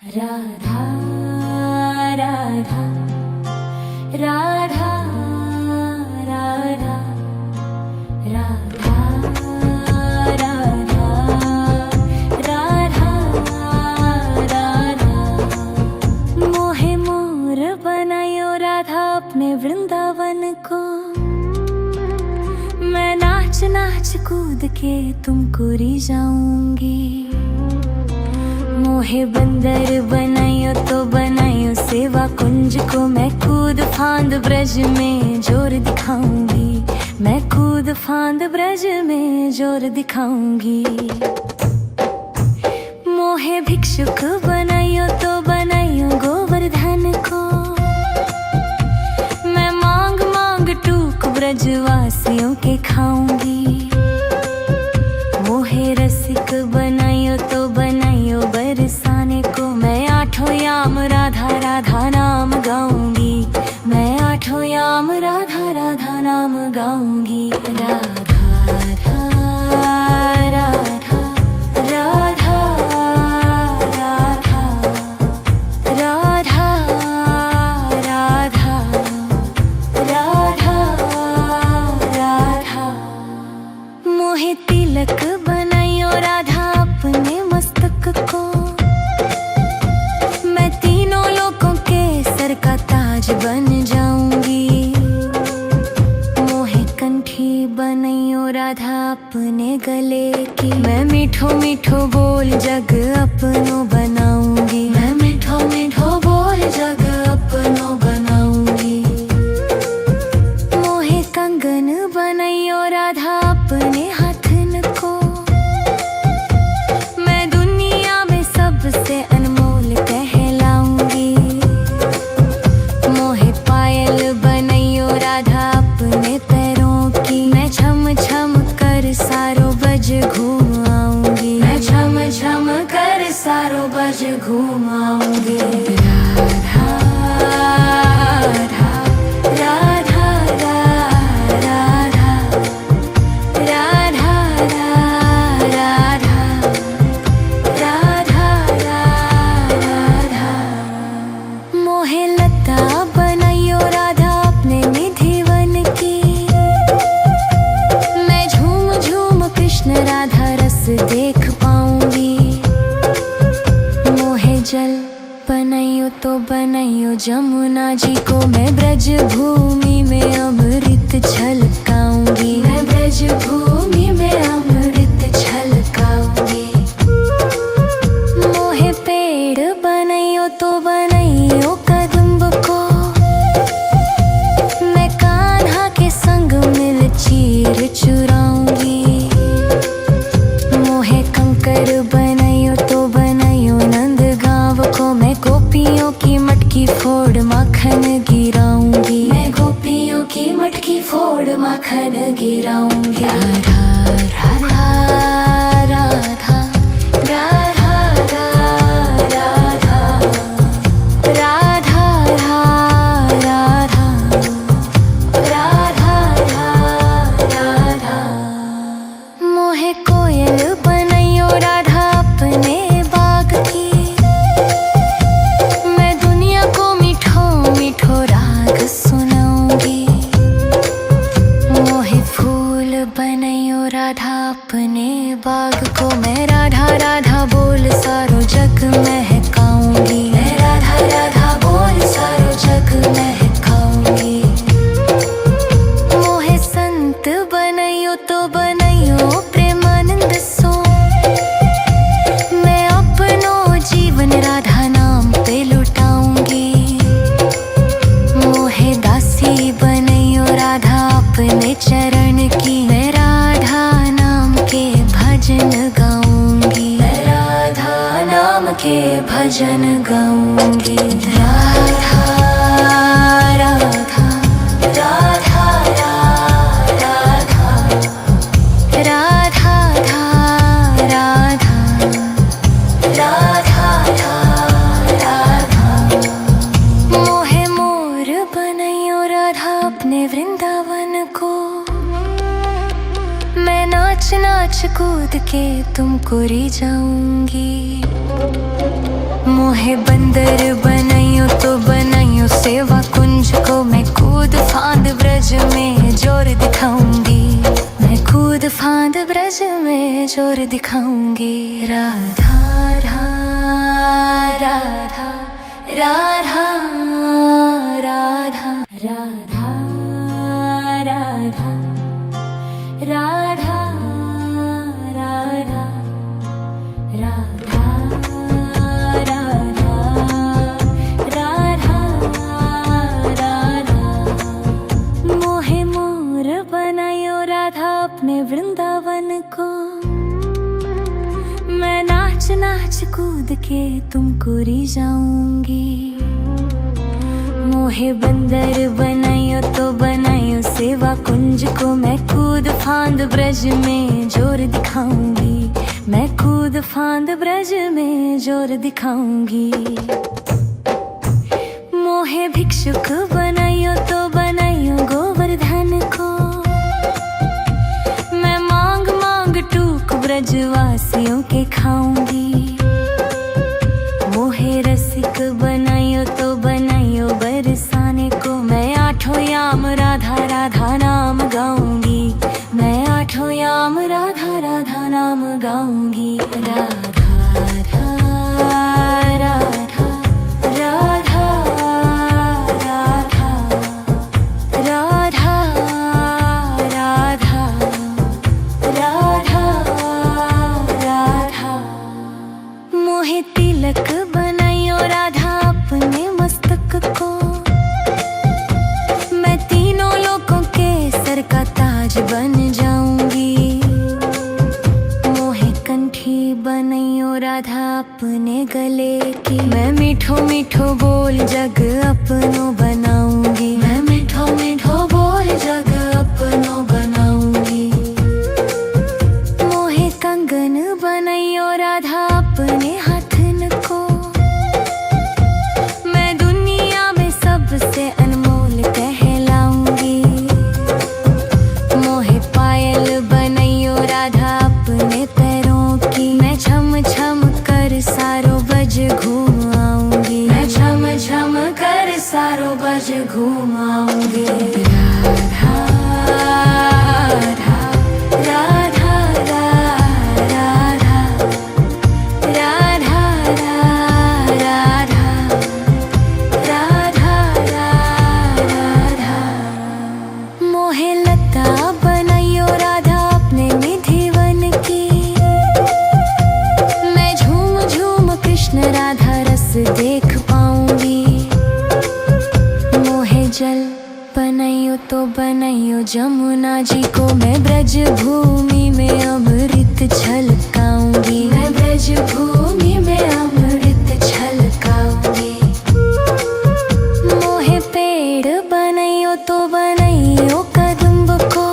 राधा राधा राधा राधा राधा राधा राधा राधा मोहे मोर बनायो राधा अपने वृंदावन को। मैं नाच नाच कूद के तुमको रिझाऊंगी। मोहे बंदर बनायो तो बनायो सेवा कुंज को। मैं कूद फांद ब्रज में जोर दिखाऊंगी। मैं कूद फांद ब्रज में जोर दिखाऊंगी। मोहे भिक्षुक बनायो तो बनायो गोवर्धन को। मैं मांग मांग टूक ब्रजवासियों के खाऊंगी। मोहे रसिक बनायो तो बनायो बरसाने को। मैं आठों याम राधा राधा नाम गाऊंगी। मैं आठों याम राधा राधा नाम गाऊंगी। राधा राधा राधा राधा राधा राधा राधा राधा राधा मोहे तिलक बनायो राधा अपने मस्तक को। मैं तीनों लोगों के सर का ताज बन जाऊंगी। मोहे कंठी बनायो राधा अपने गले की। मैं मीठो मीठो बोल जग अपनो बनाऊंगी। मैं मीठो मीठो बोल जग अपनो बनाऊंगी। मोहे कंगन बनायो राधा अपने हाथन को। मैं दुनिया में सबसे अनमोल कहलाऊंगी। मोहे पायल बनायो राधा अपने पैरों की। मैं छम छम कर सारो बज घूम आऊंगी। मैं छम छम कर सारो बज घूम आऊंगी। राधा राधा राधा राधा राधा राधा राधा राधा मोहे लता बनायो राधा अपने निधि वन की। मैं झूम झूम कृष्ण राधा रस देख पाऊंगी। मोहे जल बनायो तो बनायो जमुना जी को। मैं ब्रज भूमि में अमृत छलकाऊंगी। मैं ब्रज भूमि में अमृत छलकाऊंगी। मोहे पेड़ बनायो तो बनायो कदम्ब को। मैं कान्हा के संग मिल चीर चुराऊंगी। मोहे कंकर बनायो तो बनायो नंद गांव को। मैं गोपियों की मटकी फोड़ माखन गिराऊंगी। मैं गोपियों की मटकी फोड़ माखन गिराऊंगी। राधा राधा राधा राधा राधा राधा राधा राधा राधा मोहे कोयल बनायो राधा अपने बाग की। मैं दुनिया को मीठो मीठो राग सुनाऊंगी। मोहे फूल बनायो राधा अपने बाग को। मैं राधा राधा बोल सारो जग महकाऊंगी। मैं राधा राधा बोल सारो जग महकाऊंगी। मोहे संत बनायो तो बनायो प्रेमानंद सो। मैं अपनो जीवन राधा नाम पे लुटाऊंगी। मोहे दासी बनायो राधा अपने चरण की। मैं राधा नाम के भजन गाऊंगी। मैं राधा नाम के भजन गाऊंगी। राधा राधा राधा राधा राधा राधा राधा राधा मोहे मोर बनायो राधा अपने वृंदावन को। मैं नाच नाच नाच कूद के तुमको री जाऊंगी। मोहे बंदर बनाइयो तो बनाइयो सेवा कुंज को, मैं कूद फांद ब्रज में जोर दिखाऊंगी। मैं कूद फांद ब्रज में जोर दिखाऊंगी। राधा राधा राधा राधा राधा राधा राधा राधा राधा राधा राधा। मोहे मोर बनायो राधा अपने वृंदावन को, मैं नाच नाच कूद के तुमको री जाऊंगी। मोहे बंदर बनाइयो तो बनाइयो सेवा कुंज को, मैं कूद फांद ब्रज में जोर दिखाऊंगी। मैं कूद फांद ब्रज में जोर दिखाऊंगी। मोहे भिक्षुक बनाइयो तो बनाइयो गोवर्धन को, मैं मांग मांग टूक ब्रजवासियों के खाऊंगी। मोहे रसिक बनाइयो तो बनाइयो बरसाने को, मैं आठों याम राधा राधा नाम गाऊंगी। मैं आठों याम राधा राधा नाम गाऊंगी। राधा राधा राधा राधा राधा राधा राधा राधा। मोहे तिलक बनाइयो राधा अपने मस्तक को, मैं तीनों लोगों के सर का ताज बन जाऊंगी। मोहे कंठी बनाइयो राधा अपने गले की, मैं मीठो मीठो बोल जग अपनो बनाऊंगी। मैं मीठो मीठो बोल जग अपनो बनाऊंगी। मोहे कंगन बनाइयो राधा अपने हाथन को, मैं दुनिया में सबसे अनमोल कहलाऊंगी। मोहे पायल बनाइयो राधा अपने पैरों की, मैं छम छम कर सारो बज घूम आऊंगी। मैं छम छम कर सारो बज घूम आऊंगी। राधा राधा राधा राधा राधा राधा राधा राधा। मोहे लता बनाइयो राधा अपने निधिवन की, मैं झूम झूम कृष्ण राधा रस देख पाऊंगी। मोहे जल बनाइयो तो बनाइयो जमुना जी को, मैं ब्रज भूमि में अमृत छलकाऊंगी। मैं ब्रज भूमि में अमृत छलकाऊंगी। मोहे पेड़ बनाइयो तो बनाइयो कदम्ब को,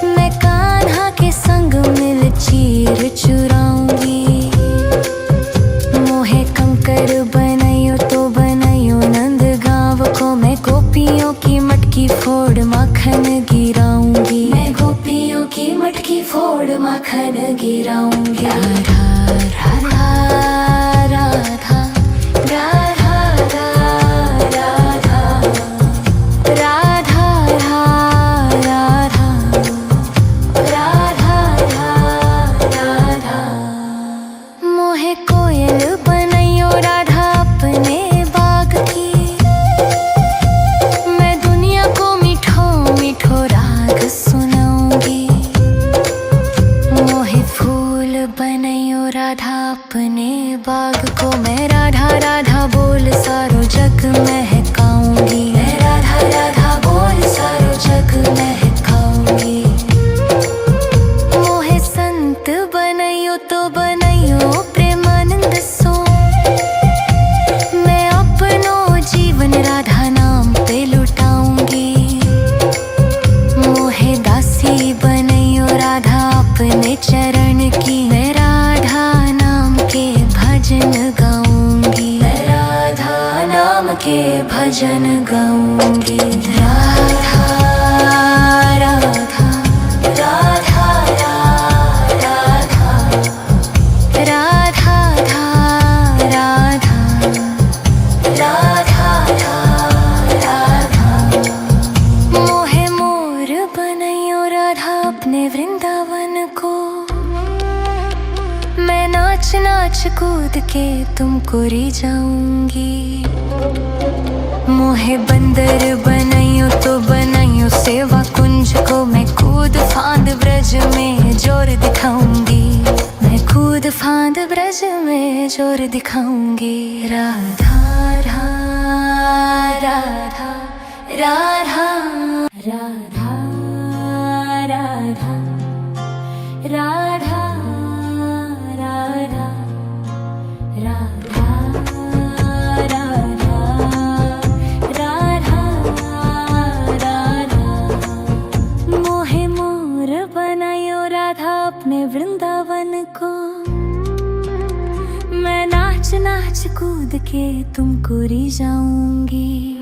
मैं कान्हा के संग मिल चीर चुराऊंगी। मोहे कंकर बनाइयो तो बनाइयो नंद गाँव को, मैं गोपियों की मटकी फोड़ माखन गिराऊंगी। मैं गोपियों की मटकी फोड़ माखन गिराऊंगी। राधा राधा राधा राधा राधा राधा राधा राधा राधा। मोहे कोयल बनाइयो राधा अपने बाग की, मैं दुनिया को मीठो मीठो राग सुनाऊंगी। मोहे फूल बनाइयो राधा अपने बाग को, मैं राधा राधा बोल सारो जग महकाऊंगी। मैं राधा राधा बोल सारो जग महकाऊंगी। मोहे संत बनाइयो तो बनाइयो प्रेमानंद सो, मैं अपनो जीवन राधा नाम पे लुटाऊंगी। मोहे दासी बनाइयो राधा अपने चरण की, मैं राधा नाम के भजन गाऊंगी। मैं राधा नाम के भजन गाऊंगी। राधा राधा राधा कूद के तुमको री जाऊंगी। मोहे बंदर बनाइयो तो बनाइयो सेवा कुंज को, मैं कूद फांद ब्रज में जोर दिखाऊंगी। मैं कूद फांद ब्रज में जोर दिखाऊंगी। राधा राधा राधा राधा राधा राधा राधा राधा राधा राधा राधा। मोहे मोर बनायो राधा अपने वृंदावन को, मैं नाच नाच कूद के तुमको री जाऊंगी।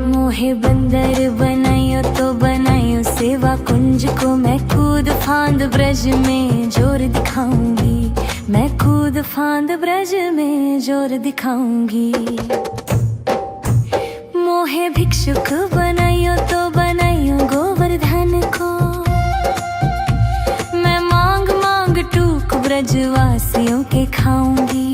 मोहे बंदर बनायो तो बनायो सेवा कुंज को, मैं कूद फांद ब्रज में जोर दिखाऊंगी। मैं कूद फांद ब्रज में जोर दिखाऊंगी। मोहे भिक्षुक बनायो तो बनायो गोवर्धन को, मैं मांग मांग टूक ब्रजवासियों के खाऊंगी।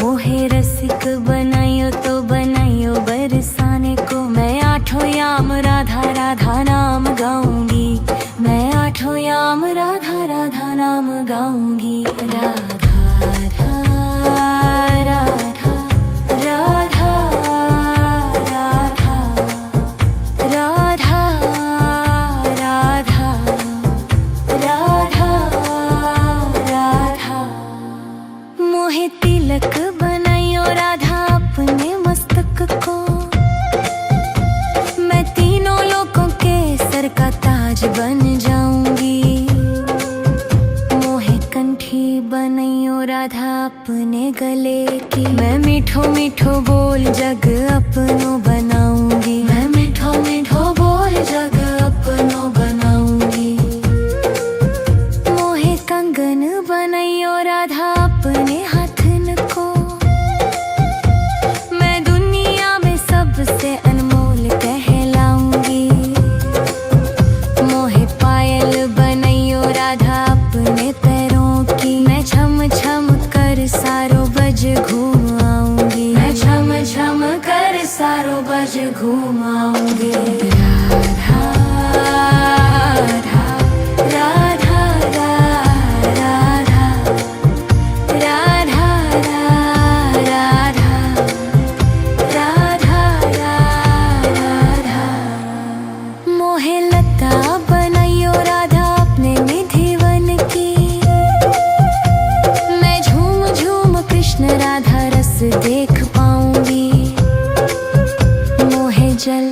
मोहे रसिक बनायो तो बनायो बरसाने को, मैं आठों याम राधा राधा नाम गाऊंगी। मैं आठों याम राधा राधा नाम गाऊंगी। राधा राधा राधा राधा राधा राधा राधा राधा राधा। मोहे तिलक बनाइयो राधा अपने मस्तक को, मैं तीनों लोगों के सर का ताज बन जाऊंगी। मोहे कंठी बनाइयो राधा अपने गले की, मैं मीठो मीठो बोल जग अपनो बनाऊंगी। मैं मीठो मीठो बोल जग अपनो बनाऊंगी। मोहे कंगन बनाइयो राधा अपने हाथन को, मैं दुनिया में सबसे अनमोल कहलाऊंगी। मोहे पायल बनाइयो राधा अपने पैरों की, मैं छम छम कर सारो बज घूम आऊंगी। मैं छम छम कर सारो बज घूम आऊंगी। राधा राधा राधा राधा राधा राधा राधा राधा। मोहे लता बनाइयो राधा अपने निधिवन की, मैं झूम झूम कृष्ण राधा रस देख पाऊंगी। मोहे जल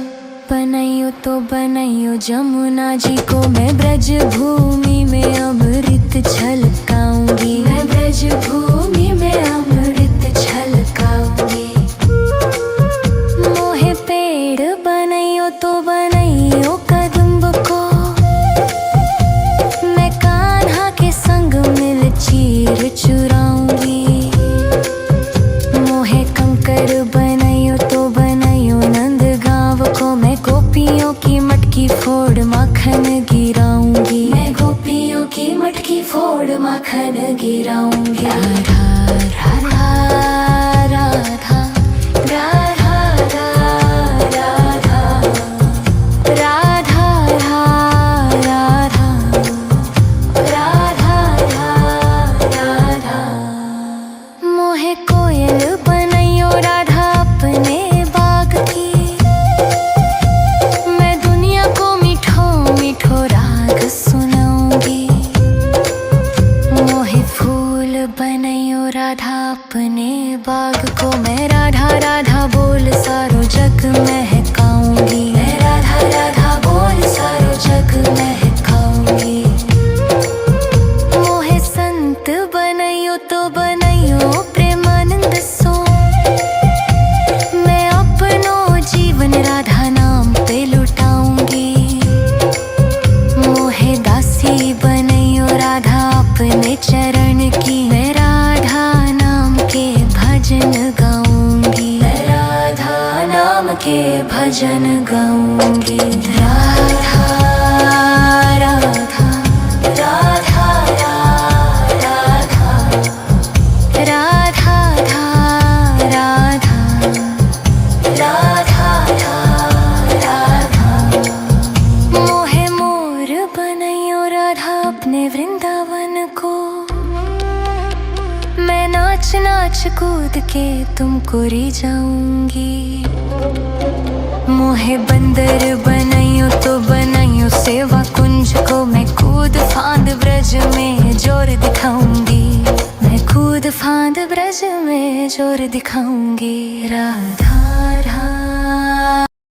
बनाइयो तो बनाइयो जमुना जी को, मैं ब्रज भूमि में अमृत छलकाऊंगी। मैं ब्रज भूमि में अमृत छलकाऊंगी। मोहे पेड़ बनाइयो तो बनाइयो कदम्ब को, मैं कान्हा के संग मिल चीर चुराऊंगी। मोहे कंकर बनाइयो तो बनाइयो नंद गाँव को, मैं गोपियों की मटकी फोड़ माखन गिराऊंगी। मैं गोपियों की मटकी फोड़ माखन गिराऊंगी। राधा राधा राधा राधा राधा राधा राधा राधा राधा। मोहे कोयल बनाइयो राधा अपने बाग की, मैं दुनिया को मीठो मीठो राग सुनाऊंगी। मोहे फूल बनाइयो राधा अपने बाग को, मैं राधा राधा बोल सारो जग महकाऊंगी। मैं राधा राधा बोल सारो जग महकाऊंगी। मोहे संत बनाइयो तो बनाइयो प्रेमानंद सो, मैं अपनो जीवन राधा नाम पे लुटाऊंगी। मोहे दासी बनाइयो राधा अपने चरण की, मैं राधा नाम के भजन गाऊंगी। मैं राधा नाम के भजन गाऊंगी। राधा राधा राधा राधा राधा अपने वृंदावन को, मैं नाच नाच कूद के तुमको री जाऊंगी। मोहे बंदर बनाइयो तो बनाइयो सेवा कुंज को, मैं कूद फांद ब्रज में जोर दिखाऊंगी। मैं कूद फांद ब्रज में जोर दिखाऊंगी। राधा राधा